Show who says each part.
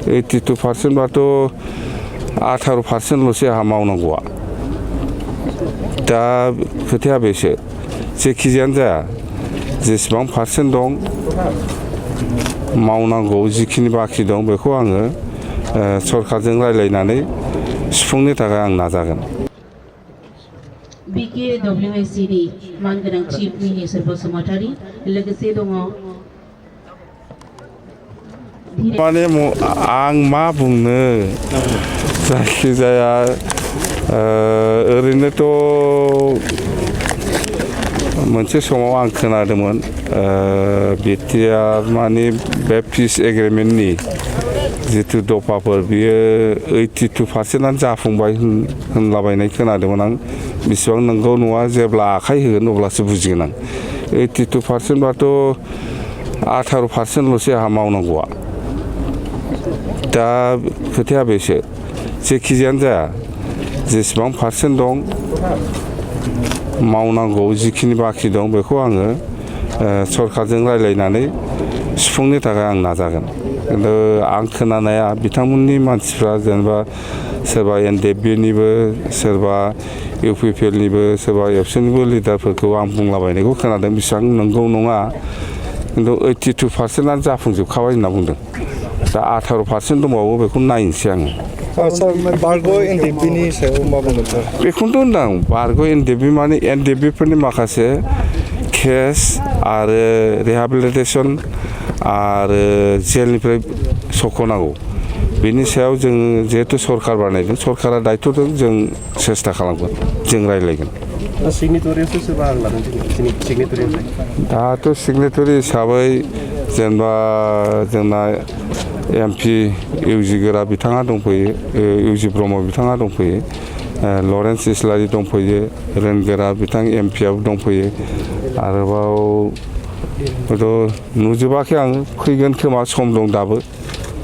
Speaker 1: 82% बाथ' 18%ल'सो आंहा मावनांगौआ। दा खोथाया बेसो जेखिजायानो जाया जेसेबां पारसेन्ट दं मावनांगौ जिखिनि बाखि दं बेखौ आङो सरकारजों रायज्लायनानै सुफुंनो थाखाय आं नाजागोन।
Speaker 2: BKWACD मानगोनां चिफ मिनिस्टार बसुमतारी लोगोसे दङ
Speaker 1: माने आं मा बुंनो जायखिजाया ओरैनोथ' मोनसे समाव आं खोनादोंमोन बिटिआर माने बे पिस एग्रिमेन्टनि जिथु दफाफोर बियो 82%आनो जाफुंबाय होनलाबायनाय खोनादोंमोन आं। बेसेबां नंगौ नङा जेब्ला आखाइ होगोन अब्लासो बुजिगोन आं। 82% बाथ' 18%ल'सो आंहा मावनांगौआ। दा खोथाया बेसो जेखिजायानो जाया जेसेबां पारसेन्ट दं मावनांगौ जिखिनि बाखि दं बेखौ आङो सरकारजों रायज्लायनानै सुफुंनो थाखाय आं नाजागोन। खिन्थु आं खोनानाया बिथांमोननि मानसिफ्रा जेनेबा सोरबा NDFBनिबो सोरबा UPPLनिबो सोरबा एबसुनिबो लिडारफोरखौ आं बुंलाबायनायखौ खोनादों। बेसेबां नंगौ नङा खिन्थु 82%आनो जाफुंजोबखाबाय होनना बुंदों। दा 18% दंबावो बेखौ नायनोसै आङो।
Speaker 3: बारग' NDFBनि सायाव मा बुंगोन सार?
Speaker 1: बेखौनोथ' होनदां बारग' NDFB माने NDFBफोरनि माखासे केस आरो रिहेबिलिटेसन आरो जेलनिफ्राय सख'नांगौ बेनि सायाव जों जिहेतु सरकार बानायदों सरकारा दायथ' दं जों सेस्था खालामगोन जों रायज्लायगोन। दाथ' सिगनेटरि हिसाबै जेनेबा जोंना MP इउजि गोरा बिथाङा दंफैयो इउजि ब्रह्म बिथाङा दंफैयो लरेन्स इस्लारि दंफैयो रेनगोरा बिथां MPआबो दंफैयो आरोबाव नुजोबाखै आं फैगोन खोमा सम दं दाबो।